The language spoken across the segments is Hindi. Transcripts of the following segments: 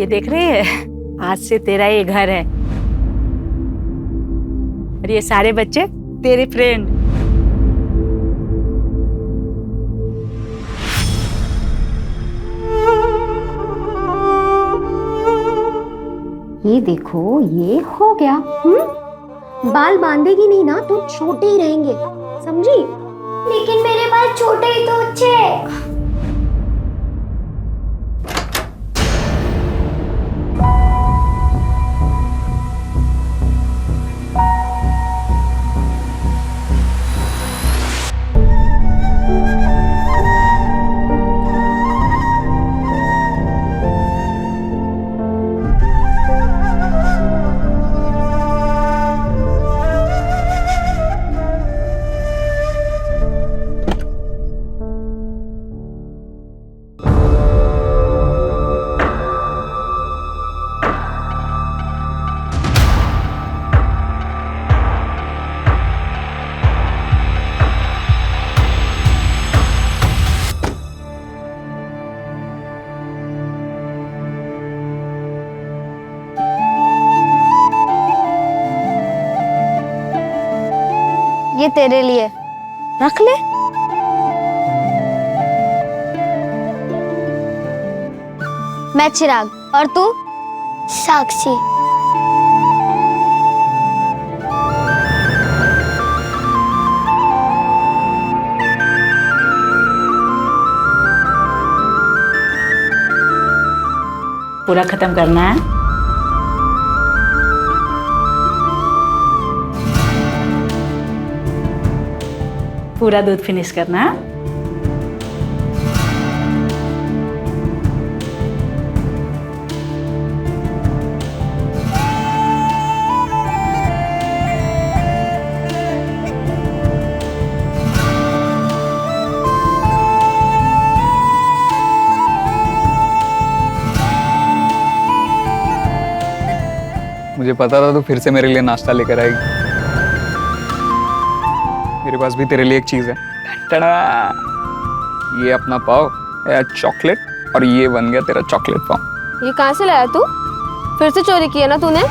ये देख रही है, आज से तेरा ये घर है और ये सारे बच्चे तेरे फ्रेंड। ये देखो, ये हो गया। बाल बांधेगी नहीं ना तो छोटे ही रहेंगे, समझी? लेकिन मेरे बाल छोटे ही तो अच्छे हैं। ये तेरे लिए, रख ले। मैं चिराग और तू? साक्षी। पूरा खत्म करना है। पूरा दूध फिनिश करना है। मुझे पता था तू फिर से मेरे लिए नाश्ता लेकर आएगी। मेरे पास भी तेरे लिए एक चीज है। टड़ा! ये अपना पाव, चॉकलेट, और ये बन गया तेरा चॉकलेट पाव। ये कहाँ से लाया तू? फिर से चोरी किया ना तूने?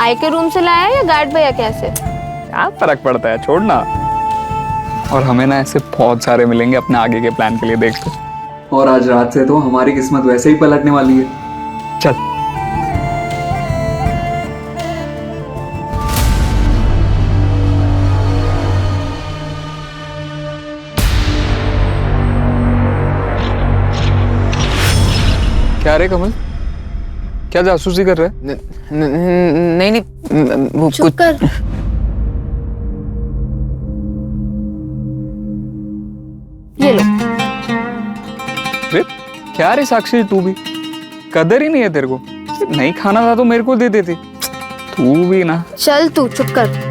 आई के रूम से लाया या गार्ड भैया के यहाँ से? क्या फर्क पड़ता है, छोड़ना। और हमें ना ऐसे बहुत सारे मिलेंगे अपने आगे के प्लान के लिए, देखते। और आज रात से तो हमारी किस्मत वैसे ही पलटने वाली है। चल। क्या रे कमल, क्या जासूसी कर रहे हैं? नहीं नहीं, वो चुप कर। ये लो। रे क्या रे साक्षी, तू भी कदर ही नहीं है तेरे को। नहीं खाना था तो मेरे को दे देती। तू भी ना। चल तू चुप कर।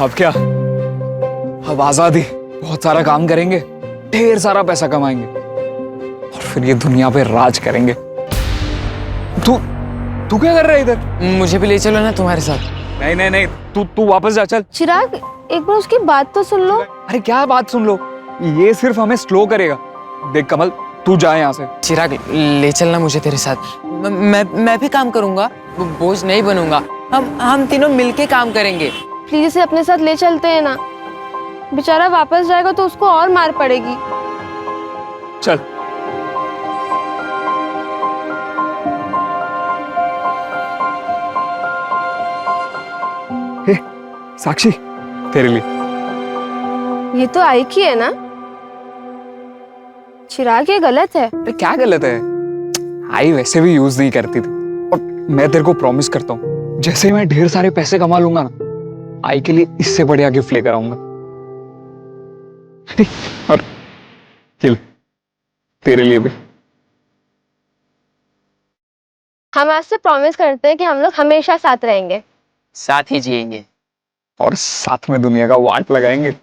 अब क्या, अब आजादी, बहुत सारा काम करेंगे, ढेर सारा पैसा कमाएंगे और फिर ये दुनिया पे राज करेंगे। तू तू क्या कर रहा है इधर? मुझे भी ले चलो ना तुम्हारे साथ। नहीं नहीं नहीं, तू वापस जा, चल। चिराग, एक बार उसकी बात तो सुन लो। अरे क्या बात सुन लो, ये सिर्फ हमें स्लो करेगा। देख कमल, तू जा यहाँ से। चिराग, ले चलना मुझे तेरे साथ। मैं भी काम करूंगा, बोझ नहीं बनूंगा। हम तीनों मिलके काम करेंगे। प्लीज इसे अपने साथ ले चलते हैं ना। बेचारा वापस जाएगा तो उसको और मार पड़ेगी। चल। हे, साक्षी, तेरे लिए। ये तो आई की है ना? चिराग, ये गलत है। अरे क्या गलत है? आई वैसे भी यूज नहीं करती थी। और मैं तेरे को प्रॉमिस करता हूँ, जैसे ही मैं ढेर सारे पैसे कमा लूंगा ना, आई के लिए इससे बढ़िया गिफ्ट लेकर आऊंगा। और चल, तेरे लिए भी। हम आज से प्रॉमिस करते हैं कि हम लोग हमेशा साथ रहेंगे, साथ ही जिएंगे। और साथ में दुनिया का वाट लगाएंगे।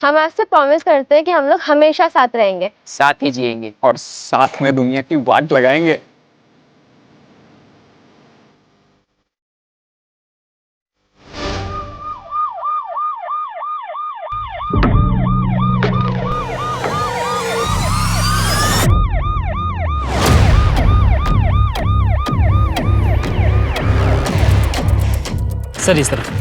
हम आज से प्रॉमिस करते हैं कि हम लोग हमेशा साथ रहेंगे, साथ ही जिएंगे। और साथ में दुनिया की वाट लगाएंगे। सर इस तरफ।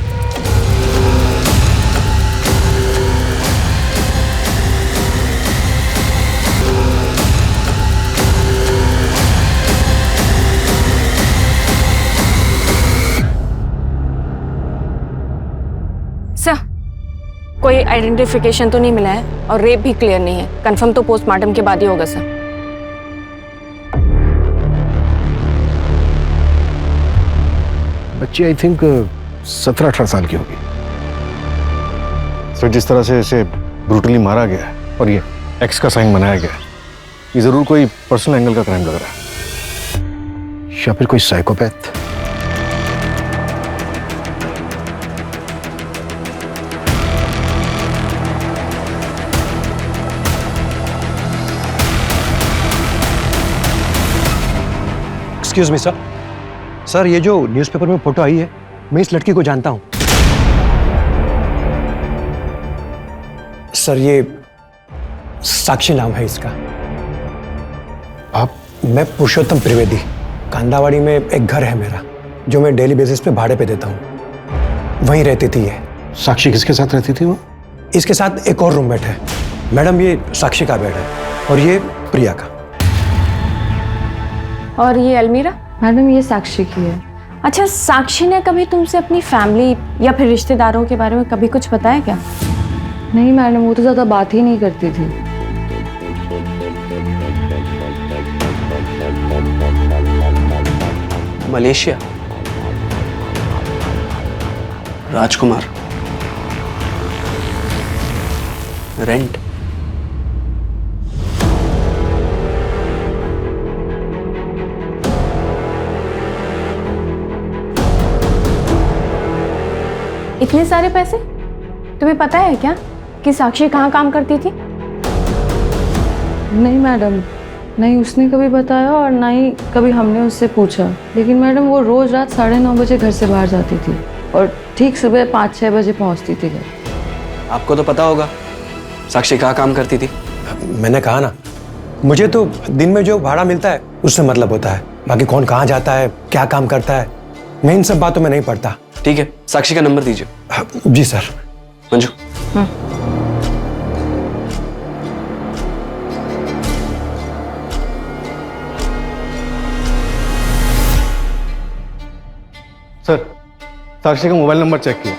सर, कोई आइडेंटिफिकेशन तो नहीं मिला है और रेप भी क्लियर नहीं है। कंफर्म तो पोस्टमार्टम के बाद ही होगा सर। बच्ची आई थिंक 17-18 साल की होगी। सर, जिस तरह से इसे ब्रूटली मारा गया है और ये एक्स का साइन बनाया गया है, ये जरूर कोई पर्सनल एंगल का क्राइम लग रहा है। या फिर कोई psychopath. Excuse me sir. Sir, ये जो न्यूज़पेपर में फोटो आई है, मैं इस लड़की को जानता हूं। सर, ये साक्षी नाम है इसका। आप? मैं पुरुषोत्तम त्रिवेदी। कांदावाड़ी में एक घर है मेरा, जो मैं डेली बेसिस पे भाड़े पे देता हूँ। वहीं रहती थी ये। साक्षी किसके साथ रहती थी वो? इसके साथ एक और रूममेट है। मैडम, ये साक्षी का बेड है और ये प्रिया का। और ये अलमीरा? मैडम, ये साक्षी की है। अच्छा, साक्षी ने कभी तुमसे अपनी फैमिली या फिर रिश्तेदारों के बारे में कभी कुछ बताया क्या? नहीं मैडम, वो तो ज़्यादा बात ही नहीं करती थी। मलेशिया, राजकुमार, रेंट। इतने सारे पैसे? तुम्हें पता है क्या कि साक्षी कहाँ काम करती थी? नहीं मैडम, नहीं उसने कभी बताया और ना ही कभी हमने उससे पूछा। लेकिन मैडम, वो रोज रात 9:30 बजे घर से बाहर जाती थी और ठीक सुबह 5-6 बजे पहुंचती थी घर। आपको तो पता होगा साक्षी कहाँ काम करती थी। मैंने कहा ना, मुझे तो दिन में जो भाड़ा मिलता है उससे मतलब होता है। बाकी कौन कहाँ जाता है, क्या काम करता है, मैं इन सब बातों में नहीं पड़ता। ठीक है, साक्षी का नंबर दीजिए। जी सर। मंजू। सर, साक्षी का मोबाइल नंबर चेक किया,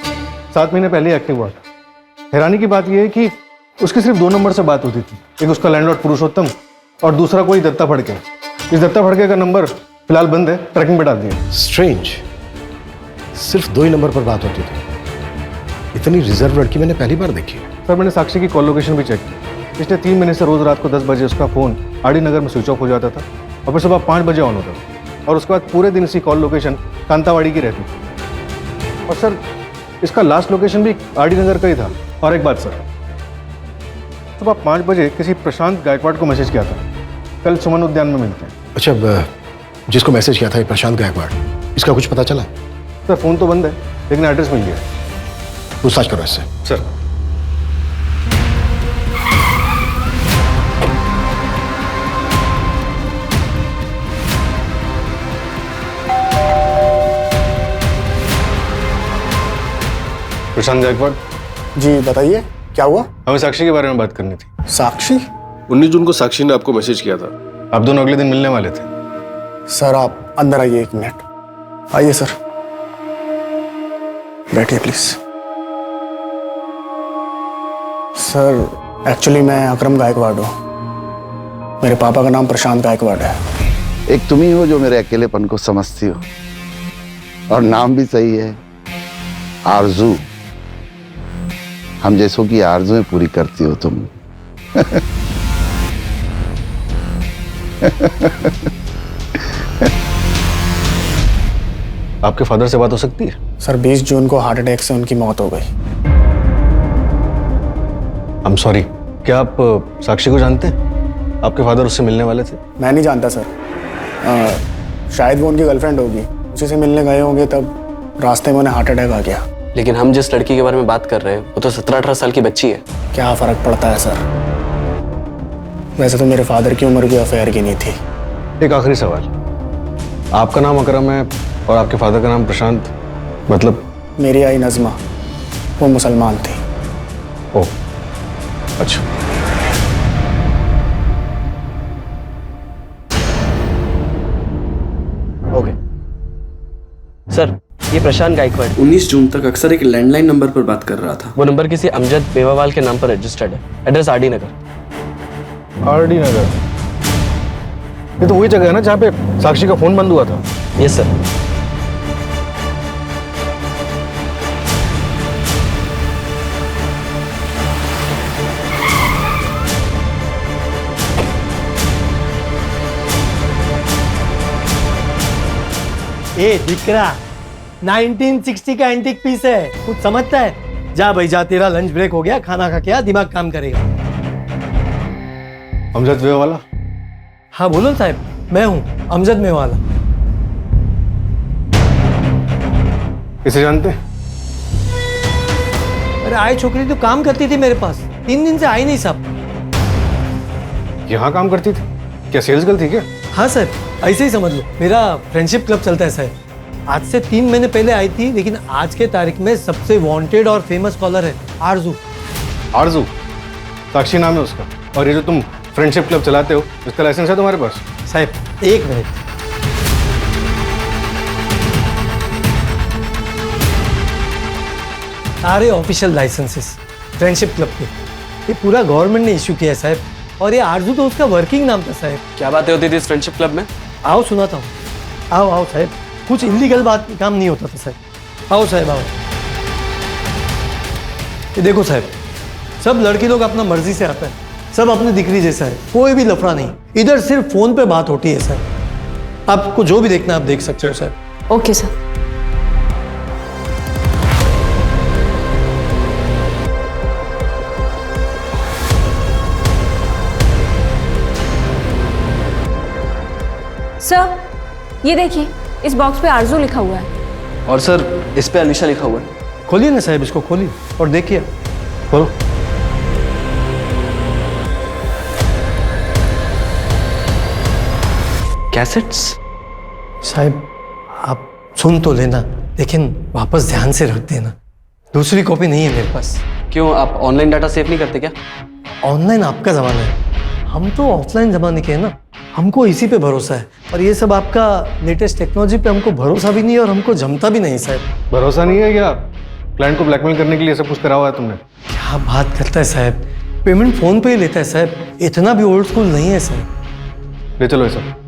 7 महीने पहले एक्टिव हुआ था। हैरानी की बात यह है कि उसकी सिर्फ 2 नंबर से बात होती थी। एक उसका लैंडलॉर्ड पुरुषोत्तम और दूसरा कोई दत्ता फड़के। इस दत्ता फड़के का नंबर फिलहाल बंद है, ट्रैकिंग पे डाल दिया। स्ट्रेंज, सिर्फ 2 ही नंबर पर बात होती थी। इतनी रिजर्व लड़की मैंने पहली बार देखी है। सर, मैंने साक्षी की कॉल लोकेशन भी चेक की। पिछले 3 महीने से रोज रात को 10 बजे उसका फोन आरडी नगर में स्विच ऑफ हो जाता था और फिर सुबह 5 बजे ऑन होता था। और उसके बाद पूरे दिन इसी कॉल लोकेशन कांतावाड़ी की रहती थी। और सर, इसका लास्ट लोकेशन भी आरडी नगर का ही था। और एक बात सर, सुबह 5 बजे किसी प्रशांत गायकवाड़ को मैसेज किया था, कल सुमन उद्यान में मिलते हैं। अच्छा, जिसको मैसेज किया था ये प्रशांत गायकवाड़, इसका कुछ पता चला? सर, फोन तो बंद है लेकिन एड्रेस मिल गया। पूछताछ करो इससे। सर। प्रशांत गायकवाड़। जी बताइए, क्या हुआ? हमें साक्षी के बारे में बात करनी थी। साक्षी? 19 जून को साक्षी ने आपको मैसेज किया था। आप दोनों अगले दिन मिलने वाले थे। सर आप अंदर आइए, 1 मिनट। आइए सर, बैठिए प्लीज। सर एक्चुअली मैं अकरम गायकवाड़ हूँ। मेरे पापा का नाम प्रशांत गायकवाड़ है। एक तुम ही हो जो मेरे अकेलेपन को समझती हो, और नाम भी सही है, आरजू। हम जैसों की आरजुएं पूरी करती हो तुम। आपके फादर से बात हो सकती है? सर 20 जून को हार्ट अटैक से उनकी मौत हो गई। I'm sorry। क्या आप साक्षी को जानते हैं? आपके फादर उससे मिलने वाले थे। मैं नहीं जानता सर। शायद वो उनकी गर्लफ्रेंड होगी, उसी से मिलने गए होंगे, तब रास्ते में उन्हें हार्ट अटैक आ गया। लेकिन हम जिस लड़की के बारे में बात कर रहे हैं वो तो 17-18 साल की बच्ची है। क्या फर्क पड़ता है सर? वैसे तो मेरे फादर की उम्र भी अफेयर की नहीं थी। एक आखिरी सवाल, आपका नाम अकरम है और आपके फादर का नाम प्रशांत, मतलब? मेरी आई नज़मा, वो मुसलमान थी। ओह अच्छा। ओके सर, ये प्रशांत गायकवाड़ 19 जून तक अक्सर एक लैंडलाइन नंबर पर बात कर रहा था। वो नंबर किसी अमजद बेवावाल के नाम पर रजिस्टर्ड है। एड्रेस आरडी नगर। आरडी नगर, ये तो वही जगह है ना जहाँ पे साक्षी का फोन बंद हुआ था। Yes sir. ए दिकरा, 1960 का एंटीक पीस है, कुछ समझता है? जा भाई जा, तेरा लंच ब्रेक हो गया, खाना खा के आ, दिमाग काम करेगा। अमजद मेवाला? हाँ बोलो साहब, मैं हूँ अमजद मेवाला। किसे जानते हैं? अरे आई छोकरी तो काम करती थी मेरे पास, 3 दिन से आई नहीं साहब। यहाँ काम करती थी? क्या सेल्स गर्ल थी क्या? हाँ सर, ऐसे ही समझ लो, मेरा फ्रेंडशिप क्लब चलता है सर। आज से 3 महीने पहले आई थी, लेकिन आज के तारीख में सबसे वांटेड और फेमस कॉलर है आरजू। आरजू? साक्षी नाम है उसका। और ये जो तुम फ्रेंडशिप क्लब चलाते हो, इसका लाइसेंस है तुम्हारे पास? साहब 1 मिनट, सारे ऑफिशियल लाइसेंसेस फ्रेंडशिप क्लब के ये पूरा गवर्नमेंट ने इश्यू किया है साहब। और ये आरजू तो उसका वर्किंग नाम था साहब। क्या बातें होती थी इस फ्रेंडशिप क्लब में? आओ सुनाता हूँ। आओ आओ साहब, कुछ इलीगल बात काम नहीं होता था साहब। आओ साहब आओ। ये देखो साहब, सब लड़के लोग अपना मर्जी से आता है, सब अपनी दिकरी जैसा है, कोई भी लफड़ा नहीं। इधर सिर्फ फोन पे बात होती है सर। आपको जो भी देखना आप देख सकते हो सर। Okay sir. सर ये देखिए, इस बॉक्स पे आरजू लिखा हुआ है। और सर इस पे अलीशा लिखा हुआ है। खोलिए ना साहब, इसको खोलिए और देखिए। खोलो। कैसेट्स? साहब आप सुन तो लेना, लेकिन वापस ध्यान से रख देना। दूसरी कॉपी नहीं है मेरे पास। क्यों, आप ऑनलाइन डाटा सेव नहीं करते क्या? ऑनलाइन आपका जमाना है, हम तो ऑफलाइन जमाने के हैं ना। हमको इसी पे भरोसा है, और ये सब आपका लेटेस्ट टेक्नोलॉजी पे हमको भरोसा भी नहीं है और हमको जमता भी नहीं साहब। भरोसा नहीं है क्या? क्लाइंट को ब्लैकमेल करने के लिए सब कुछ करा हुआ है तुमने? क्या बात करता है साहब, पेमेंट फोन पे ही लेता है साहब, इतना भी ओल्ड स्कूल नहीं है साहब। ले चलो ये सब।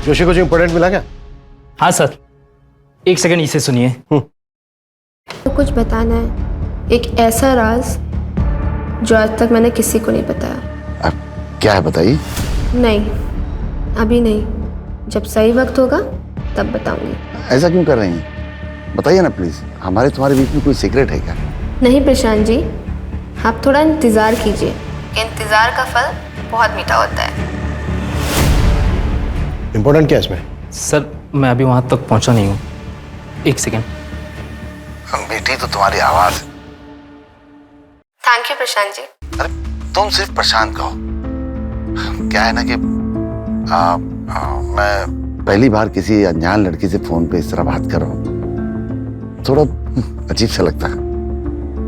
जोशी को जो इंपॉर्टेंट मिला क्या? हाँ सर, 1 सेकंड इसे सुनिए। तो कुछ बताना है, एक ऐसा राज जो आज तक मैंने किसी को नहीं बताया। क्या है बताइए? नहीं, अभी नहीं, जब सही वक्त होगा तब बताऊंगी। ऐसा क्यों कर रही हैं? बताइए ना प्लीज, हमारे तुम्हारे बीच में कोई सीक्रेट है क्या? नहीं प्रशांत जी, आप थोड़ा इंतजार कीजिए, इंतजार का फल बहुत मीठा होता है। इंपॉर्टेंट क्या है इसमें? सर मैं अभी वहां तक पहुंचा नहीं हूँ, 1 सेकंड। बेटी तो तुम्हारी आवाज है। Thank you Prashant ji. अरे तुम सिर्फ प्रशांत कहो। क्या है ना कि मैं पहली बार किसी अनजान लड़की से फोन पे इस तरह बात कर रहा हूँ, थोड़ा अजीब सा लगता है।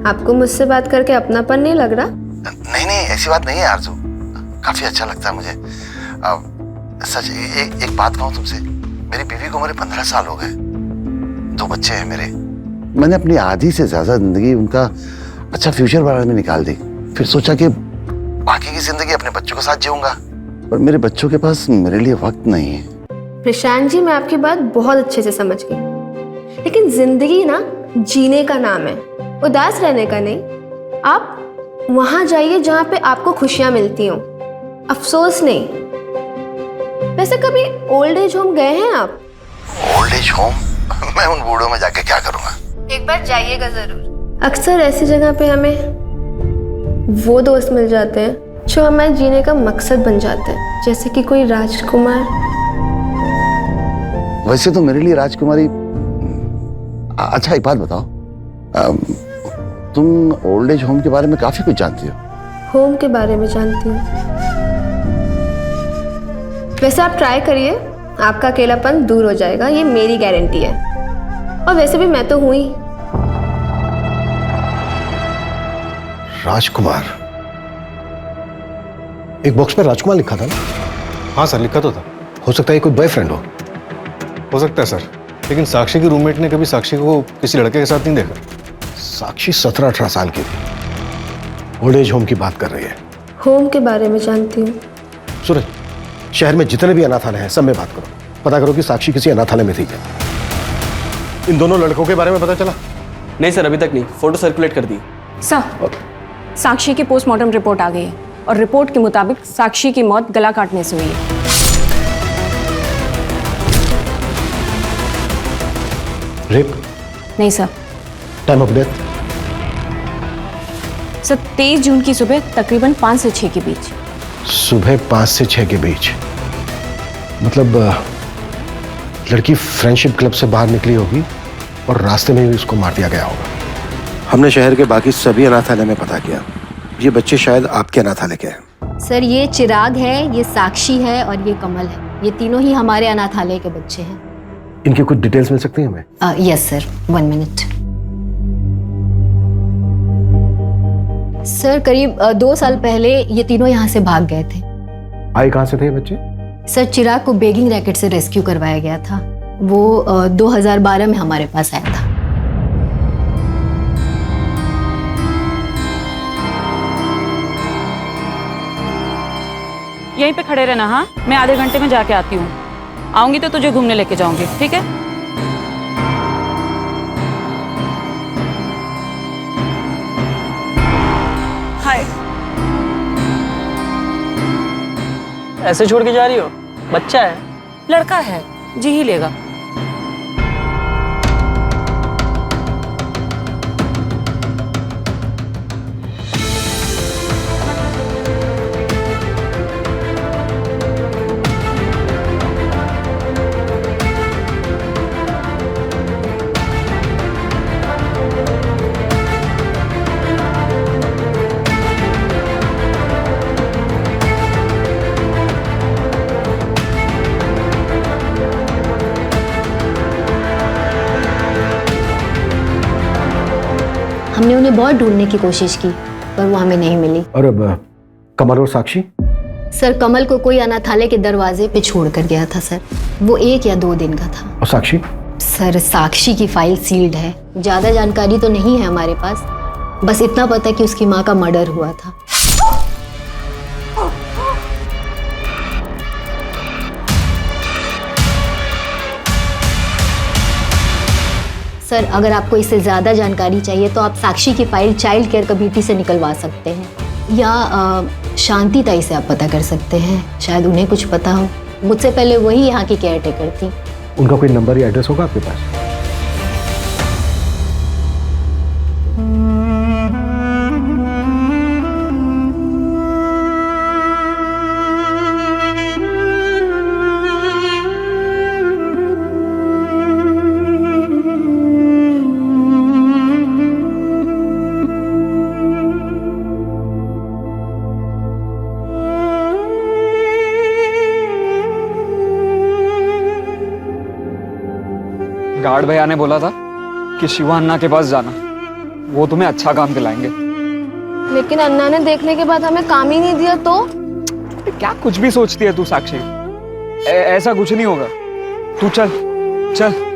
आपको मुझसे बात करके अपनापन नहीं लग रहा? नहीं नहीं, ऐसी बात नहीं है आरज़ू, काफी अच्छा लगता है मुझे। सच एक बात कहूँ तुमसे, मेरी बीवी को उम्र 15 साल हो गए, 2 बच्चे हैं मेरे। मैंने अपनी आधी से ज्यादा जिंदगी उनका अच्छा फ्यूचर बारे में निकाल दी, फिर सोचा कि बाकी की जिंदगी अपने बच्चों के साथ जीऊंगा, पर मेरे बच्चों के पास मेरे लिए वक्त नहीं है। प्रशांत जी, मैं आपकी बात बहुत अच्छे से समझ गई, लेकिन जिंदगी ना जीने का नाम है, उदास रहने का नहीं। आप वहां जाइए जहां पे आपको खुशियां मिलती हों, अफसोस नहीं। वैसे कभी ओल्ड एज होम गए हैं आप? Old age home? मैं उन बूढ़ों में जाके क्या करूंगा? एक बार जाइएगा जरूर। अक्सर ऐसी जगह पे हमें वो दोस्त मिल जाते हैं जो हमारे जीने का मकसद बन जाते हैं, जैसे कि कोई राजकुमार। वैसे तो मेरे लिए राजकुमारी। अच्छा एक बात बताओ, तुम ओल्ड एज होम के बारे में काफी कुछ जानती हो। होम के बारे में जानती हूँ। वैसे आप ट्राई करिए, आपका अकेलापन दूर हो जाएगा, ये मेरी गारंटी है। और वैसे भी मैं तो हूं ही। राजकुमार, एक बॉक्स में राजकुमार लिखा था ना? हाँ सर, लिखा तो था। हो सकता है कोई बॉयफ्रेंड हो सकता है सर, लेकिन साक्षी की रूममेट ने कभी साक्षी को किसी लड़के के साथ नहीं देखा। साक्षी 17-18 साल की थी, ओल्ड एज होम की बात कर रही है। होम के बारे में जानती हूँ। सूरज, शहर में जितने भी अनाथालय हैं सब में बात करो, पता करो कि साक्षी किसी अनाथालय में थी क्या। इन दोनों लड़कों के बारे में पता चला? नहीं सर, अभी तक नहीं। फोटो सर्कुलेट कर दी सर। साक्षी की पोस्टमार्टम रिपोर्ट आ गई है और रिपोर्ट के मुताबिक साक्षी की मौत गला काटने से हुई है। रेप? नहीं sir. Time of death? Sir 23 जून की सुबह तकरीबन 5 से 6 के बीच। सुबह 5 से 6 के बीच? मतलब लड़की फ्रेंडशिप क्लब से बाहर निकली होगी और रास्ते में ही उसको मार दिया गया होगा। हमने शहर के बाकी सभी अनाथालय में पता किया, ये बच्चे शायद आपके अनाथालय के हैं। सर ये चिराग है, ये साक्षी है और ये कमल है। ये तीनों ही हमारे अनाथालय के बच्चे हैं। इनकी कुछ डिटेल्स मिल सकती हैं हमें? Yes sir, 1 minute. सर करीब 2 साल पहले ये तीनों यहाँ से भाग गए थे। आए कहाँ से थे ये बच्चे? सर चिराग को बेगिंग रैकेट से रेस्क्यू करवाया गया था। वो 2012 में हमारे पास आया था। यहीं पे खड़े रहना। हाँ, मैं आधे घंटे में जाके आती हूँ। आऊंगी तो तुझे घूमने लेके जाऊंगी, ठीक है? हाय। ऐसे छोड़ के जा रही हो? बच्चा है। लड़का है, जी ही लेगा। हमने उन्हें बहुत ढूंढने की कोशिश की पर वो हमें नहीं मिली। और अब कमल और साक्षी? सर कमल को कोई अनाथालय के दरवाजे पे छोड़ कर गया था सर। वो 1 या 2 दिन का था। और साक्षी? सर साक्षी की फाइल सील्ड है, ज्यादा जानकारी तो नहीं है हमारे पास। बस इतना पता कि उसकी माँ का मर्डर हुआ था। सर अगर आपको इससे ज़्यादा जानकारी चाहिए तो आप साक्षी की फाइल चाइल्ड केयर कमेटी से निकलवा सकते हैं या शांति ताई से आप पता कर सकते हैं, शायद उन्हें कुछ पता हो। मुझसे पहले वही यहाँ की केयर टेकर थी। उनका कोई नंबर या एड्रेस होगा आपके पास? जाट भैया ने बोला था कि शिवा अन्ना के पास जाना, वो तुम्हें अच्छा काम दिलाएंगे। लेकिन अन्ना ने देखने के बाद हमें काम ही नहीं दिया तो? क्या कुछ भी सोचती है तू साक्षी? ऐसा कुछ नहीं होगा, तू चल चल।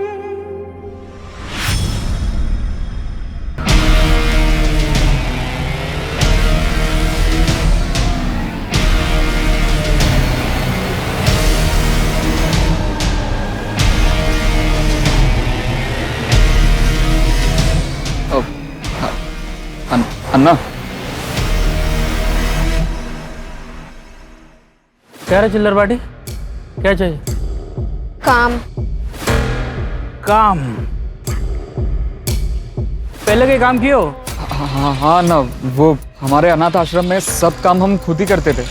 अन्ना, क्या रे चिल्लर बाटी, क्या चाहिए? काम। काम? पहले के काम कियो? हाँ ना, वो हमारे अनाथ आश्रम में सब काम हम खुद ही करते थे।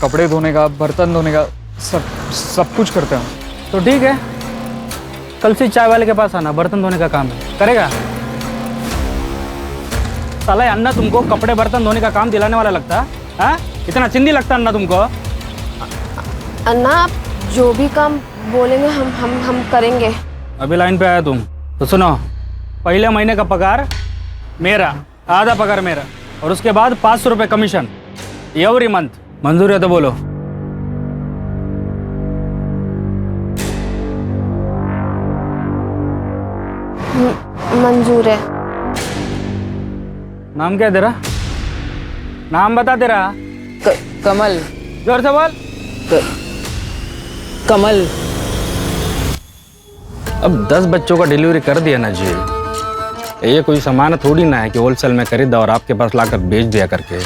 कपड़े धोने का, बर्तन धोने का, सब कुछ करते हैं। तो ठीक है, कल से चाय वाले के पास आना, बर्तन धोने का काम है, करेगा? साला अन्ना तुमको कपड़े बर्तन धोने का काम दिलाने वाला लगता है? इतना चिंदी लगता अन्ना तुमको? अन्ना आप जो भी काम बोलेंगे हम करेंगे। अभी लाइन पे आया तुम तो सुनो, पहले महीने का पगार मेरा, आधा पगार मेरा, और उसके बाद 500 रुपये कमीशन एवरी मंथ। मंजूर है तो बोलो। मंजूर है। नाम क्या है तेरा? नाम बता तेरा। कमल। जोर से बोल। कमल। अब 10 बच्चों का डिलीवरी कर दिया ना जी, ये कोई सामान थोड़ी ना है कि होलसेल में खरीदा और आपके पास लाकर बेच दिया करके।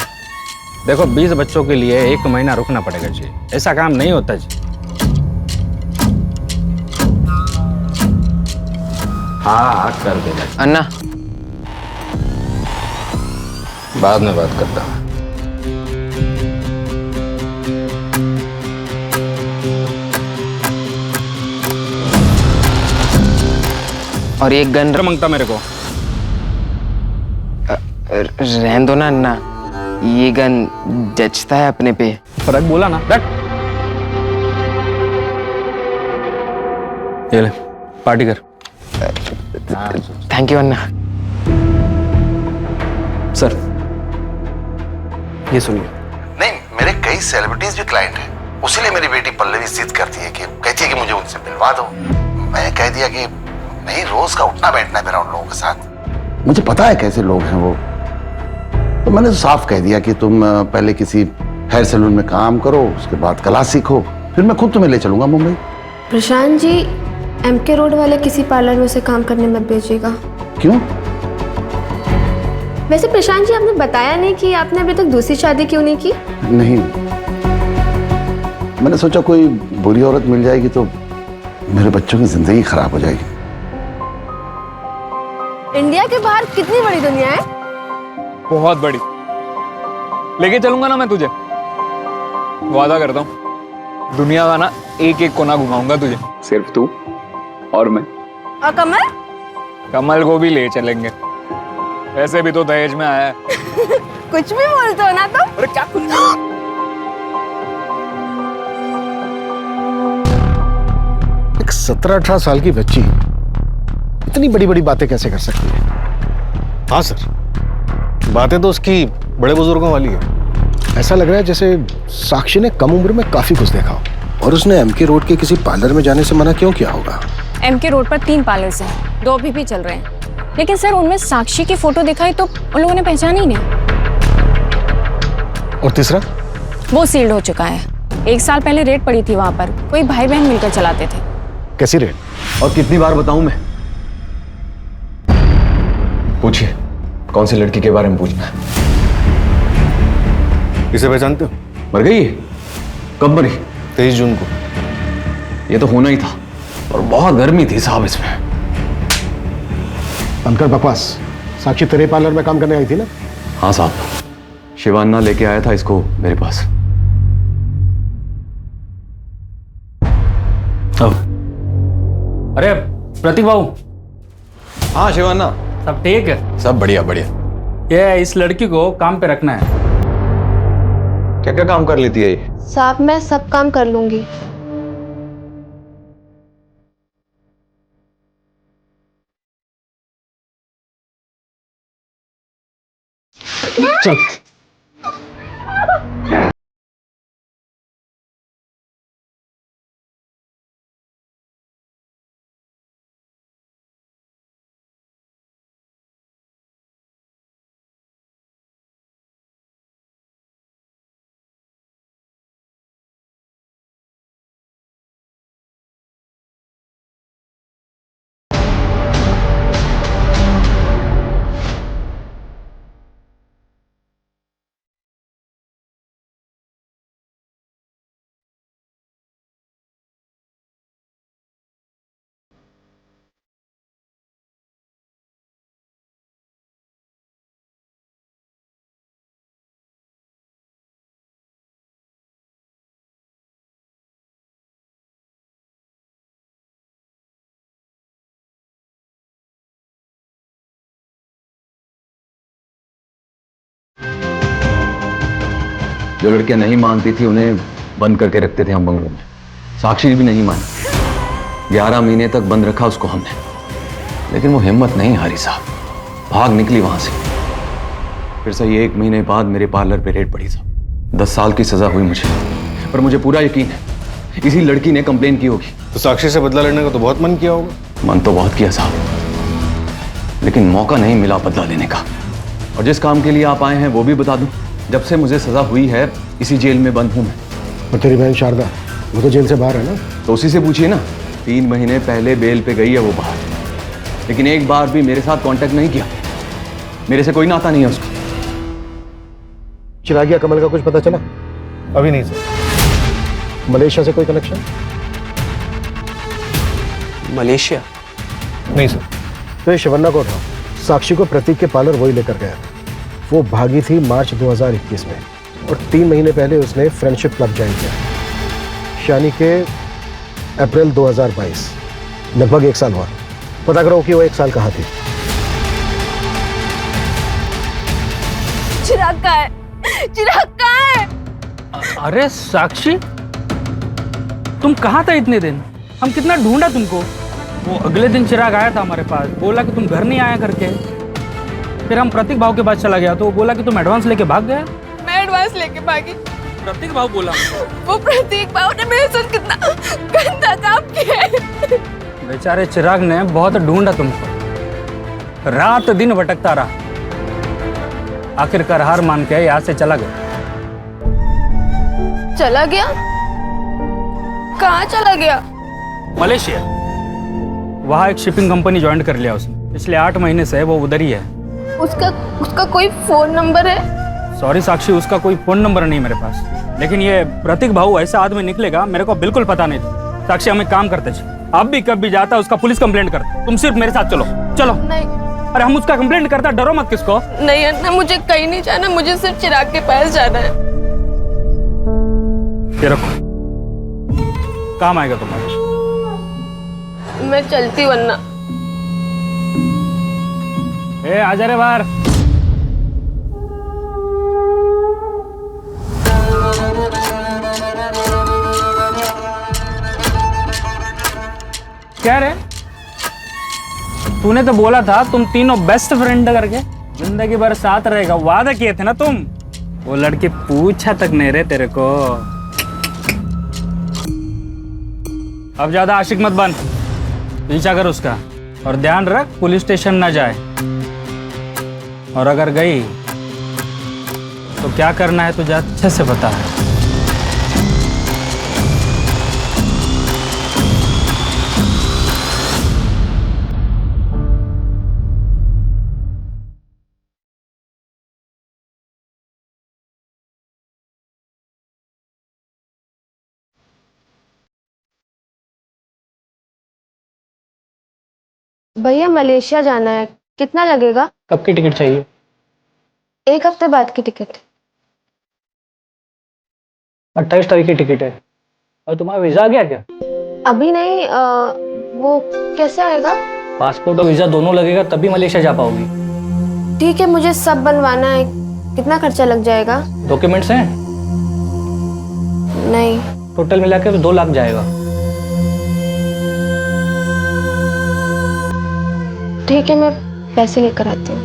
देखो 20 बच्चों के लिए 1 महीना रुकना पड़ेगा जी, ऐसा काम नहीं होता जी। हाँ कर देगा अन्ना, बाद में बात करता हूँ। और एक गन मांगता मेरे को। रहने दो ना अन्ना, ये गन जचता है अपने पे। फर्क बोला ना, रख। ये ले, पार्टी कर। Thank you Anna. सर ये सुनिए। नहीं, मेरे कई सेलिब्रिटीज भी क्लाइंट हैं, उसीलिए मेरी बेटी पल्लवी जिद करती है कि कहती है कि मुझे उनसे मिलवा दो। मैंने कह दिया कि नहीं, रोज का उठना बैठना है मेरा उन लोगों के साथ। मुझे पता है कैसे लोग हैं वो, तो मैंने तो साफ कह दिया कि तुम पहले किसी हेयर सैलून में काम करो, उसके बाद क्लास सीखो, फिर मैं खुद तुम्हें ले चलूंगा मुंबई। प्रशांत जी, MK रोड वाले किसी पार्लर में से काम करने मत भेजिएगा। क्यों? वैसे प्रशांत जी, आपने बताया नहीं कि आपने अभी तक दूसरी शादी क्यों नहीं की? नहीं, मैंने सोचा कोई बुरी औरत मिल जाएगी तो मेरे बच्चों की जिंदगी खराब हो जाएगी। इंडिया के बाहर कितनी बड़ी दुनिया है। बहुत बड़ी। लेके चलूंगा ना मैं तुझे, वादा करता हूँ। दुनिया का ना एक एक कोना घुमाऊंगा तुझे, सिर्फ तू और मैं। और कमल? कमल को भी ले चलेंगे, वैसे भी तो दहेज में आया है। कुछ भी बोलते हो ना तुम। अरे क्या कुछ? एक 17-18 साल की बच्ची इतनी बड़ी बड़ी बातें कैसे कर सकती है? हाँ सर, बातें तो उसकी बड़े बुजुर्गों वाली है। ऐसा लग रहा है जैसे साक्षी ने कम उम्र में काफी कुछ देखा हो और उसने MK रोड के किसी पार्लर में जाने से मना क्यों किया होगा? MK रोड पर 3 पार्लर्स हैं, 2 अभी भी चल रहे हैं, लेकिन सर उनमें साक्षी की फोटो दिखाई तो उन लोगों ने पहचाना ही नहीं। और तीसरा? वो सील्ड हो चुका है। 1 साल पहले रेड पड़ी थी वहां पर, कोई भाई बहन मिलकर चलाते थे। कैसी रेड? और कितनी बार बताऊं मैं? पूछिए, कौन सी लड़की के बारे में पूछना है? इसे पहचानते हो? मर गई? कब मरी? 23 जून को। ये तो होना ही था, और बहुत गर्मी थी साहब इसमें। बनकर बकवास। साक्षी तेरे पार्लर में काम करने आई थी ना? हाँ साहब, शिवान्ना लेके आया था इसको मेरे पास। अरे प्रतीक बाबू। हाँ शिवान्ना, सब ठीक है? सब बढ़िया बढ़िया। ये इस लड़की को काम पे रखना है। क्या क्या काम कर लेती है ये? साहब, मैं सब काम कर लूंगी। चल। जो लड़कियां नहीं मानती थी उन्हें बंद करके रखते थे हम बंगलों में। साक्षी भी नहीं मानी। 11 महीने तक बंद रखा उसको हमने, लेकिन वो हिम्मत नहीं हारी साहब, भाग निकली वहां से। फिर सही 1 महीने बाद मेरे पार्लर पे रेड पड़ी साहब। 10 साल की सजा हुई मुझे, पर मुझे पूरा यकीन है इसी लड़की ने कंप्लेन की होगी। तो साक्षी से बदला लेने का तो बहुत मन किया होगा। मन तो बहुत किया साहब, लेकिन मौका नहीं मिला बदला लेने का। और जिस काम के लिए आप आए हैं वो भी बता दूं, जब से मुझे सजा हुई है इसी जेल में बंद हूं मैं। और तेरी बहन शारदा, वो तो जेल से बाहर है ना? तो उसी से पूछिए ना। 3 महीने पहले बेल पे गई है वो बाहर, लेकिन एक बार भी मेरे साथ कांटेक्ट नहीं किया। मेरे से कोई नाता नहीं है उसका। चिरागिया कमल का कुछ पता चला? अभी नहीं सर। मलेशिया से कोई कनेक्शन? मलेशिया? नहीं सर। तो ये शिवन्ना को उठाओ। साक्षी को प्रतीक के पार्लर वही लेकर गया था। वो भागी थी मार्च 2021 में और 3 महीने पहले उसने फ्रेंडशिप क्लब ज्वाइन किया, यानी के अप्रैल 2022। लगभग 1 साल हुआ। पता करो कि वो 1 साल कहाँ थी। चिराग कहाँ है? चिराग कहाँ है? अरे साक्षी, तुम कहाँ था इतने दिन? हम कितना ढूंढा तुमको। वो अगले दिन चिराग आया था हमारे पास, बोला कि तुम घर नहीं आया करके। फिर हम प्रतीक भाव के पास चला गया तो वो बोला कि तुम एडवांस लेके भाग गया। मैं एडवांस लेके भागी? प्रतीक भाव बोला। वो प्रतीक भाव ने मेरे साथ कितना गंदा काम किया। बेचारे चिराग ने बहुत ढूंढा तुमको, रात दिन भटकता रहा। आखिरकार हार मान के यहाँ से चला गया। चला गया? कहाँ चला गया? मलेशिया। वहाँ एक शिपिंग कंपनी ज्वाइन कर लिया उसने। पिछले 8 महीने से वो उधर ही है। उसका कोई फोन नंबर है? सॉरी साक्षी, उसका कोई फोन नंबर नहीं मेरे पास। लेकिन ये प्रतीक भाऊ ऐसा आदमी निकलेगा मेरे को बिल्कुल पता नहीं था। साक्षी, हम एक काम करते थे, अब भी कब भी जाता उसका पुलिस कंप्लेंट करते। तुम सिर्फ मेरे साथ चलो। चलो। नहीं। अरे हम उसका कंप्लेंट करता, डरो मत किसको। नहीं अन्ना, मुझे कहीं नहीं जाना, मुझे सिर्फ चिराग के पास जाना है। ये रखो, काम आएगा तुम्हारे। मैं चलती हूँ अन्ना। ए आजा रे बाहर। क्या रे, तूने तो बोला था तुम तीनों बेस्ट फ्रेंड करके जिंदगी भर साथ रहेगा, वादा किए थे ना तुम। वो लड़की पूछा तक नहीं रे तेरे को। अब ज्यादा आशिक मत बन, पीछा कर उसका और ध्यान रख पुलिस स्टेशन ना जाए। और अगर गई तो क्या करना है तुझे अच्छे से पता है। भैया मलेशिया जाना है, कितना लगेगा? कब की टिकट चाहिए? 1 हफ्ते बाद की टिकट। 28 तारीख की टिकट है। और तुम्हारा वीजा आ गया क्या? अभी नहीं, वो कैसे आएगा? पासपोर्ट और वीजा दोनों लगेगा तभी मलेशिया जा पाओगी। ठीक है, मुझे सब बनवाना है, कितना खर्चा लग जाएगा? डॉक्यूमेंट्स हैं? नहीं। टोटल मिला के 2 लाख जाएगा। ठीक है, मैं पैसे लेकर आती हूँ।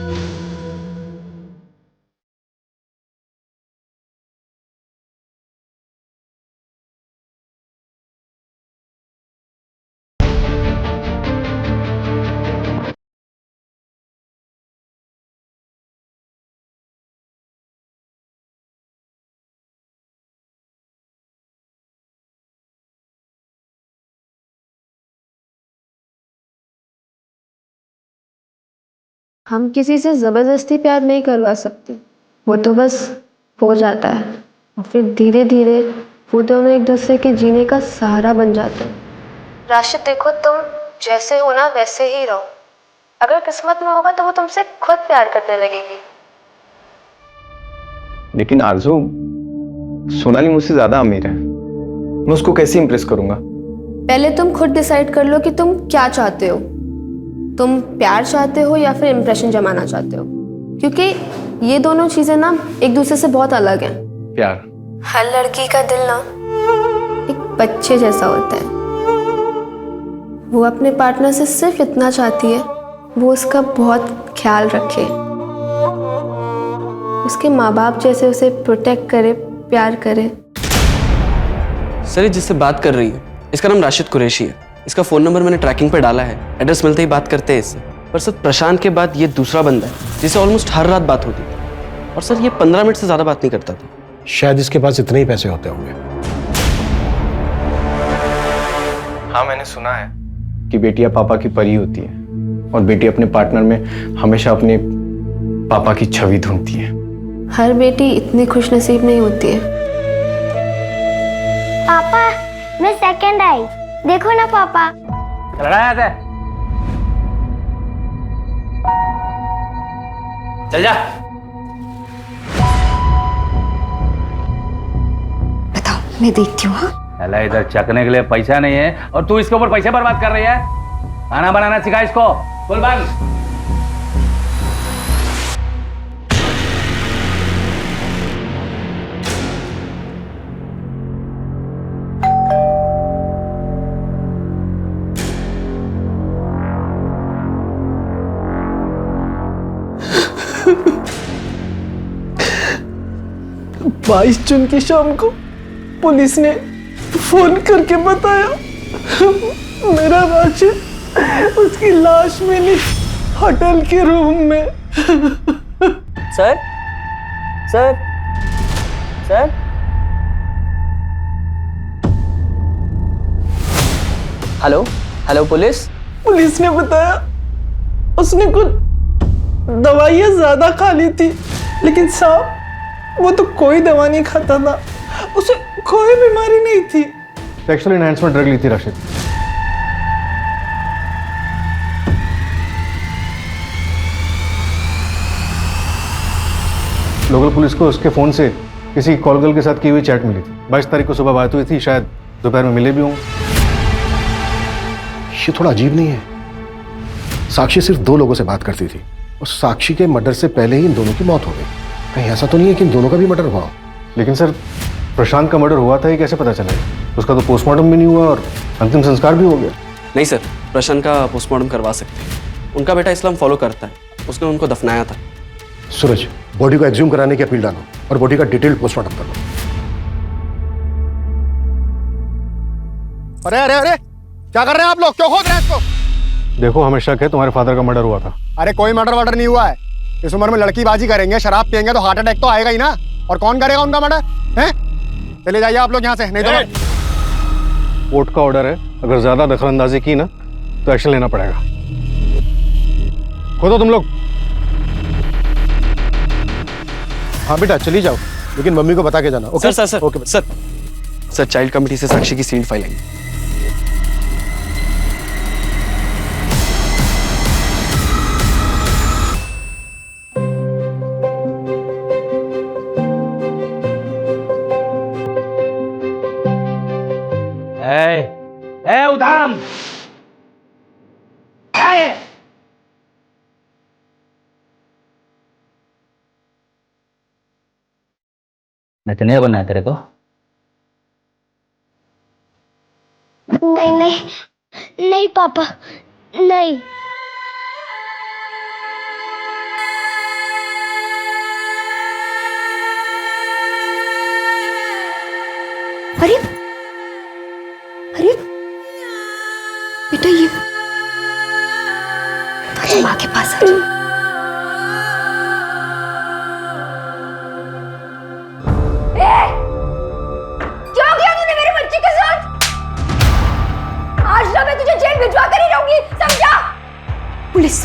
हम किसी से ज़बरदस्ती प्यार नहीं करवा सकते, वो तो बस हो जाता है और फिर धीरे धीरे वो दोनों एक दूसरे के जीने का सहारा बन जाते हैं। राशिद देखो, तुम जैसे हो ना वैसे ही रहो। अगर किस्मत में होगा तो वो तुमसे खुद प्यार करने लगेगी। लेकिन आरज़ू, सोनाली मुझसे ज्यादा अमीर है, मैं उसको कैसे इंप्रेस करूंगा? पहले तुम खुद डिसाइड कर लो कि तुम क्या चाहते हो। तुम प्यार चाहते हो या फिर इम्प्रेशन जमाना चाहते हो, क्योंकि ये दोनों चीजें ना एक दूसरे से बहुत अलग हैं। प्यार, हर लड़की का दिल ना एक बच्चे जैसा होता है। वो अपने पार्टनर से सिर्फ इतना चाहती है, वो उसका बहुत ख्याल रखे, उसके माँ बाप जैसे उसे प्रोटेक्ट करे, प्यार करे। सर, ये जिससे बात कर रही है इसका नाम राशिद कुरैशी है। इसका फ़ोन नंबर मैंने ट्रैकिंग पे डाला है, एड्रेस मिलते ही बात करते हैं इससे। पर सर, प्रशांत के बाद ये दूसरा बंदा है जिससे ऑलमोस्ट हर रात बात होती थी, और सर ये 15 मिनट से ज़्यादा बात नहीं करता था। शायद इसके पास इतने ही पैसे होते होंगे। हाँ, मैंने सुना है कि बेटियां पापा की परी होती है और बेटी अपने पार्टनर में हमेशा अपने पापा की छवि ढूंढती है। हर बेटी इतनी खुशनसीब नहीं होती है। पापा, मैं सेकंड आई, देखो ना पापा। चल जा। बताओ, मैं देखती हूँ। हाँ, अल्लाह, इधर चकने के लिए पैसा नहीं है और तू इसके ऊपर पैसे बर्बाद कर रही है। खाना बनाना सिखा इसको। बोल बंद। बाईस जून की शाम को पुलिस ने फोन करके बताया मेरा राशिद उसकी लाश मिली होटल के रूम में। Sir, sir, sir, hello, hello police. Police ने बताया उसने कुछ दवाइयाँ ज्यादा खा ली थी, लेकिन साहब वो तो कोई दवा नहीं खाता था, उसे कोई बीमारी नहीं थी। सेक्सुअल एनहांसमेंट ड्रग ली थी राशिद। लोकल पुलिस को उसके फोन से किसी कॉल गर्ल के साथ की हुई चैट मिली थी। 22 तारीख को सुबह बात हुई थी, शायद दोपहर में मिले भी होंगे। ये थोड़ा अजीब नहीं है? साक्षी सिर्फ 2 लोगों से बात करती थी और साक्षी के मर्डर से पहले ही इन दोनों की मौत हो गई। कहीं ऐसा तो नहीं है कि इन दोनों का भी मर्डर हुआ? लेकिन सर, प्रशांत का मर्डर हुआ था, ये कैसे पता चला? उसका तो पोस्टमार्टम भी नहीं हुआ और अंतिम संस्कार भी हो गया। नहीं सर, प्रशांत का पोस्टमार्टम करवा सकते हैं। उनका बेटा इस्लाम फॉलो करता है, उसने उनको दफनाया था। सूरज, बॉडी को एक्सह्यूम कराने की अपील डालो और बॉडी का डिटेल्ड पोस्टमार्टम कर लो। अरे अरे अरे, क्या कर रहे हैं आप लोग? क्यों खोद रहे हैं इसको? देखो, हमें शक है तुम्हारे फादर का मर्डर हुआ था। अरे कोई मर्डर वर्डर नहीं हुआ है। इस उम्र में लड़कीबाजी करेंगे, शराब पियेंगे तो हार्ट अटैक तो आएगा ही ना। और कौन करेगा उनका मर्डर? हैं? चले जाइए आप लोग यहाँ से, नहीं तो कोर्ट का ऑर्डर है, अगर ज्यादा दखलंदाजी की ना तो एक्शन लेना पड़ेगा। खोदो तुम लोग। हाँ बेटा, चली जाओ, लेकिन मम्मी को बता के जाना। Okay sir, sir, okay sir, sir, child committee से साक्षी की सील्ड फाइल आई। उधाम, क्या है? नचनिया बनना है तेरे को? नहीं नहीं नहीं पापा, नहीं। अरे अरे बेटा, ये तो माँ के पास आ जाओ। क्या किया तूने मेरे बच्चे के साथ? आज ना मैं तुझे जेल भिजवा कर ही रहूंगी, समझा? पुलिस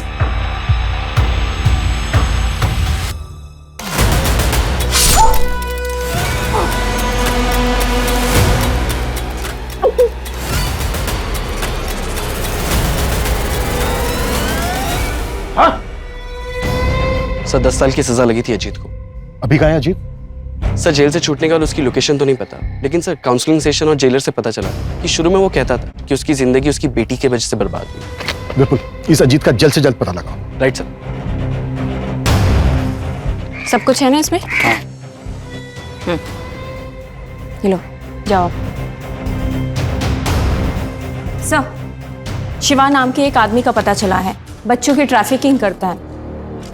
सर 10 साल की सजा लगी थी अजीत को। अभी कहाँ है अजीत? सर जेल से छूटने का उसकी लोकेशन तो नहीं पता, लेकिन सर काउंसलिंग सेशन और जेलर से पता चला कि शुरू में वो कहता था कि उसकी जिंदगी उसकी बेटी की वजह से बर्बाद हुई। बिल्कुल, इस अजीत का जल्द से जल्द पता लगाओ। Right sir. सब कुछ है ना इसमें? ये लो, जाओ। सर, शिवा नाम के एक आदमी का पता चला है, बच्चों की ट्रैफिकिंग करता है।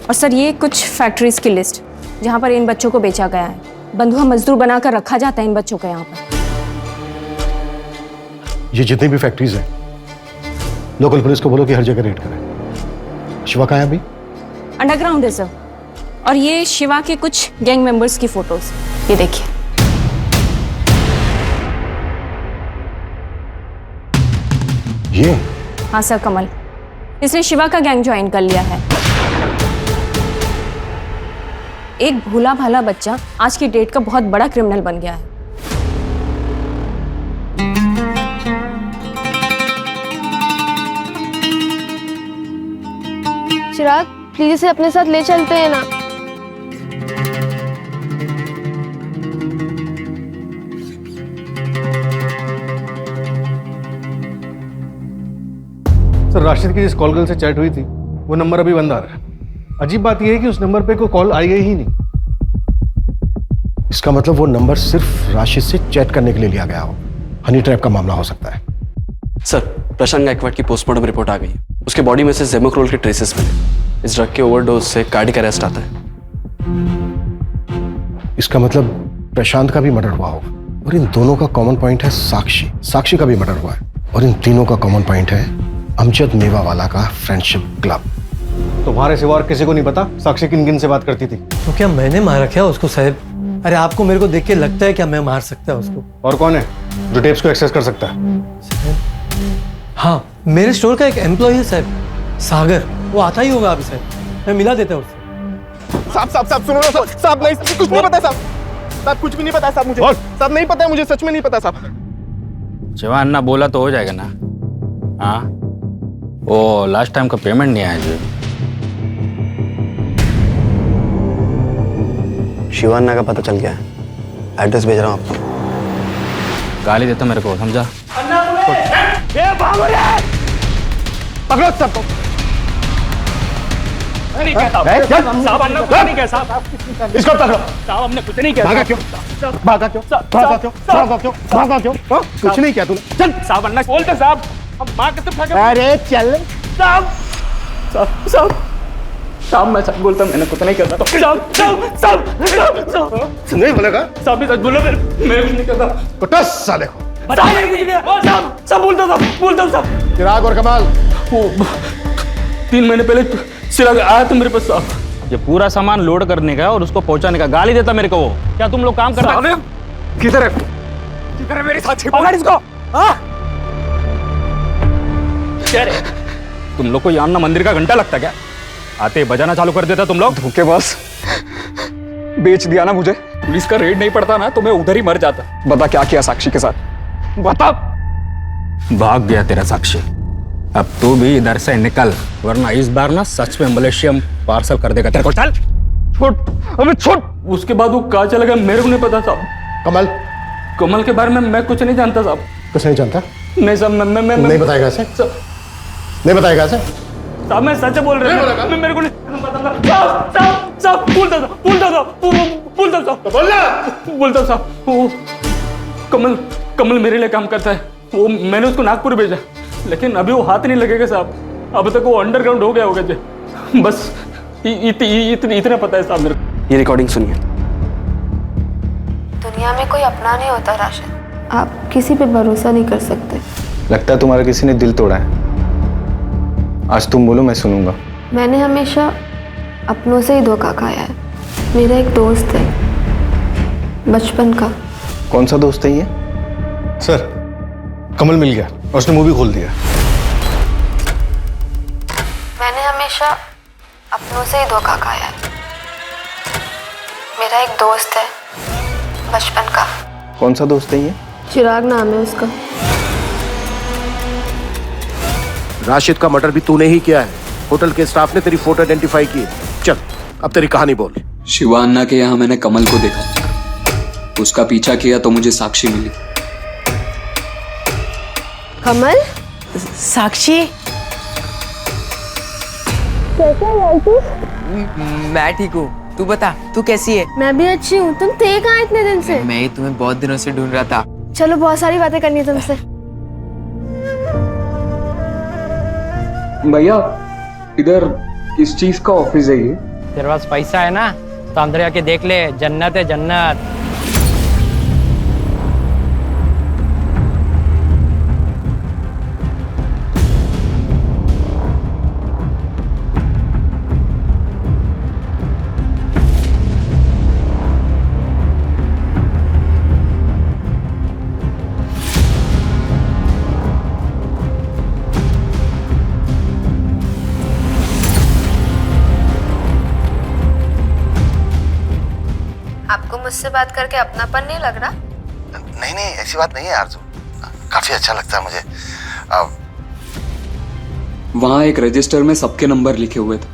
और सर ये कुछ फैक्ट्रीज की लिस्ट जहाँ पर इन बच्चों को बेचा गया है, बंधुआ मजदूर बनाकर रखा जाता है इन बच्चों को यहाँ पर। ये जितनी भी फैक्ट्रीज हैं, लोकल पुलिस को बोलो कि हर जगह रेड करें। शिवा कहाँ है अभी? अंडरग्राउंड है सर। और ये शिवा के कुछ गैंग मेंबर्स की फोटोज, ये देखिए। ये? हाँ सर, कमल, इसने शिवा का गैंग ज्वाइन कर लिया है। एक भोला भाला बच्चा आज की डेट का बहुत बड़ा क्रिमिनल बन गया है। चिराग, प्लीज इसे अपने साथ ले चलते हैं ना। सर राशिद की जिस कॉल गर्ल से चैट हुई थी वो नंबर अभी बंद आ रहा है। अजीब बात यह है कि उस नंबर पे कोई कॉल आई गई ही नहीं। इसका मतलब वो नंबर सिर्फ राशिद से चैट करने के लिए लिया गया हो। हनी ट्रैप का मामला हो सकता है। सर प्रशांत गायकवाड़ की पोस्टमार्टम रिपोर्ट आ गई है। उसके बॉडी में से जेमोक्रोल के ट्रेसेस मिले। इस ड्रग के ओवरडोज से कार्डियक अरेस्ट आता है। इसका मतलब प्रशांत का भी मर्डर हुआ होगा। और इन दोनों का कॉमन पॉइंट है साक्षी। साक्षी का भी मर्डर हुआ है। और इन तीनों का कॉमन पॉइंट है अमजद मेवावाला का फ्रेंडशिप क्लब। तुम्हारे सिवा और किसी को नहीं पता साक्षी किन किन से बात करती थी? तो क्या मैंने मारा क्या उसको साहब? अरे आपको मेरे को देख के लगता है क्या मैं मार सकता है उसको? और कौन है जो टेप्स को एक्सेस कर सकता है? हाँ, मेरे स्टोर का एक एम्प्लॉय है साहब, सागर। वो आता ही होगा अभी साहब, मैं मिला देता हूँ उससे। साहब सुनो ना साहब, नहीं कुछ नहीं पता साहब। साहब कुछ भी नहीं पता साहब मुझे। साहब नहीं पता है मुझे, सच में नहीं पता साहब। जवान ना बोला तो हो जाएगा ना? हाँ, वो लास्ट टाइम का पेमेंट नहीं आया जी। शिवान्ना का पता चल गया है, एड्रेस भेज रहा हूँ आपको। गाली देता मेरे को, समझा? पकड़ो सबको। इसको पकड़ो। साहब हमने कुछ नहीं किया। भागा क्यों? भागा क्यों? भागा क्यों? भागा क्यों? भागा क्यों? कुछ नहीं किया तूने। चल साहब, अन्ना बोलते साहब, हम मार के अरे चल साहब। साहब मैं सच बोलता, मैंने कुछ नहीं किया। साहब नहीं बोलेगा? साहब सच बोलो, मैं कुछ नहीं करता। कुछ साले को सब बोलता साहब। चिराग और कमाल, 3 महीने पहले चिराग आया था मेरे पास साहब। ये पूरा सामान लोड करने का और उसको पहुंचाने का। गाली देता मेरे को वो। क्या तुम लोग काम करते? किधर है? किधर है मेरी साथी? पकड़ इसको। क्या रे? तुम लोग को यहाँ ना मंदिर का घंटा लगता क्या? आते बजाना चालू कर देता तुम लोग। धोखेबाज, बेच दिया ना मुझे। पुलिस का रेड नहीं पड़ता ना तो मैं उधर ही मर जाता। बता क्या किया साक्षी के साथ? बता। भाग गया तेरा साक्षी। अब तू भी इधर से निकल, वरना इस बार ना सच में मलेशिया पार्सल कर देगा तेरे को। चल छोड़, अबे छोड़। उसके बाद वो कहाँ चला गया मेरे को नहीं पता साहब। कमल के बारे में मैं कुछ नहीं जानता साहब। कुछ नहीं जानता? नहीं साहब, मैं नहीं बताएगा ऐसे? नहीं बताएगा ऐसे? साहब मैं सच बोल रहा हूँ, मैं मेरे को नहीं साहब बोलता साहब। वो कमल मेरे लिए काम करता है। वो मैंने उसको नागपुर भेजा, लेकिन अभी वो हाथ नहीं लगेगा साहब। अब तक वो अंडरग्राउंड हो गया होगा जी। बस इतना पता है साहब मेरे को। ये रिकॉर्डिंग सुनिए। दुनिया में कोई अपना नहीं होता राशिद। आप किसी पे भरोसा नहीं कर सकते। लगता है तुम्हारा किसी ने दिल तोड़ा है। आज तुम बोलो, मैं सुनूंगा। मैंने हमेशा अपनों से ही धोखा खाया है। मेरा एक दोस्त है बचपन का। कौन सा दोस्त है ये? सर कमल मिल गया और उसने मूवी खोल दिया। मैंने हमेशा अपनों से ही धोखा खाया है। मेरा एक दोस्त है बचपन का। कौन सा दोस्त है ये? चिराग नाम है उसका। राशिद का मर्डर भी तूने ही किया है। होटल के स्टाफ ने तेरी फोटो आइडेंटिफाई की है। चल अब तेरी कहानी बोल। शिवा अन्ना के यहाँ मैंने कमल को देखा, उसका पीछा किया तो मुझे साक्षी मिली। कमल? साक्षी? कैसा है तू? मैं ठीक हूँ, तू बता, तू कैसी है? मैं भी अच्छी हूँ। तुम थे कहाँ इतने दिन से? मैं ही तुम्हें बहुत दिनों से ढूंढ रहा था। चलो बहुत सारी बातें करनी है तुमसे। भैया इधर किस चीज का ऑफिस है ये? तेरे पास पैसा है ना तो अंदर जाके देख ले, जन्नत है जन्नत। आपको मुझसे बात करके अपनापन नहीं लग रहा? नहीं नहीं, ऐसी बात नहीं है आरजू, काफी अच्छा लगता है मुझे। वहाँ एक रजिस्टर में सबके नंबर लिखे हुए थे,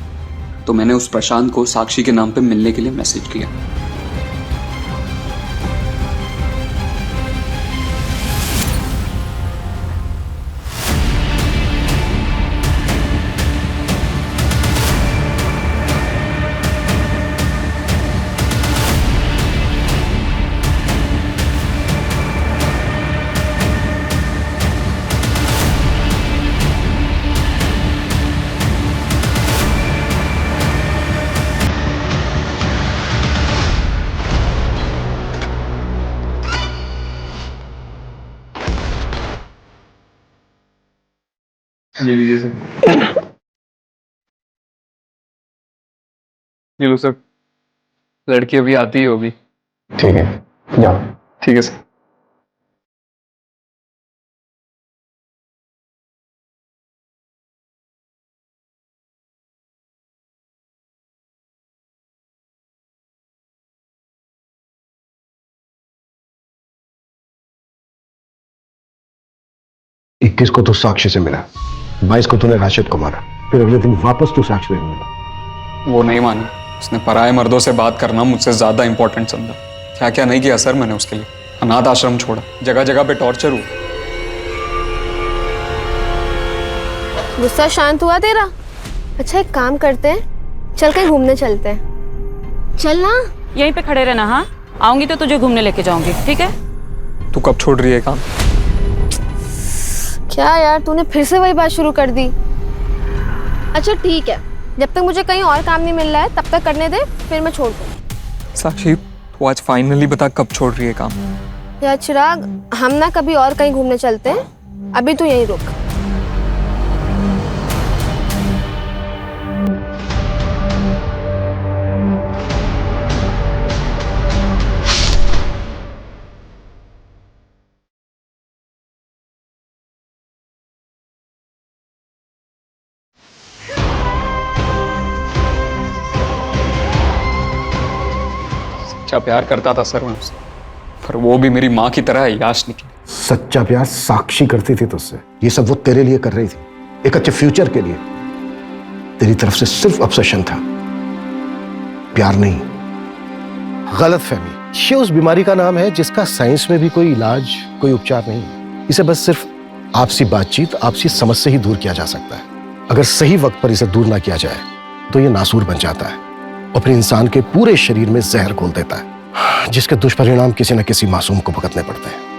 तो मैंने उस प्रशांत को साक्षी के नाम पे मिलने के लिए मैसेज किया। ये लीजिए सर। ये लो सर, लड़की अभी आती ही होगी। ठीक है, जाओ। ठीक है सर। इक्कीस को तो साक्षी से मिला, 22 को तूने राशिद को मारा, फिर अगले दिन वापस तू साक्षी से मिला। वो नहीं मानी, उसने पराये मर्दों से बात करना मुझसे ज्यादा इंपॉर्टेंट समझा। क्या क्या नहीं किया सर मैंने उसके लिए। अनाथ आश्रम छोड़ा, जगह जगह पे टॉर्चर हुआ। गुस्सा शांत हुआ तेरा? अच्छा एक काम करते हैं, चल कहीं घूमने चलते हैं। चल ना। यहीं पे खड़े रहना। हाँ, आऊंगी तो तुझे घूमने लेके जाऊंगी, ठीक है? तू कब छोड़ रही है काम? क्या यार, तूने फिर से वही बात शुरू कर दी। अच्छा ठीक है, जब तक मुझे कहीं और काम नहीं मिल रहा है तब तक करने दे, फिर मैं छोड़ दूँ। साक्षी तू आज फाइनली बता कब छोड़ रही है काम? यार चिराग, हम ना कभी और कहीं घूमने चलते हैं, अभी तू यहीं रुक। सच्चा प्यार करता था सर मैं उससे, पर वो भी मेरी माँ की तरह याश निकली। सच्चा प्यार साक्षी करती थी तुझसे, ये सब वो तेरे लिए कर रही थी, एक अच्छे फ्यूचर के लिए। तेरी तरफ से सिर्फ ऑब्सेशन था, प्यार नहीं, गलत फहमी। ये उस बीमारी का नाम है जिसका साइंस में भी कोई इलाज, कोई उपचार नहीं। इसे बस सिर्फ आपसी बातचीत, आपसी समझ से ही दूर किया जा सकता है। अगर सही वक्त पर इसे दूर ना किया जाए तो ये नासूर बन जाता है और फिर इंसान के पूरे शरीर में जहर घोल देता है, जिसके दुष्परिणाम किसी न किसी मासूम को भुगतने पड़ते हैं।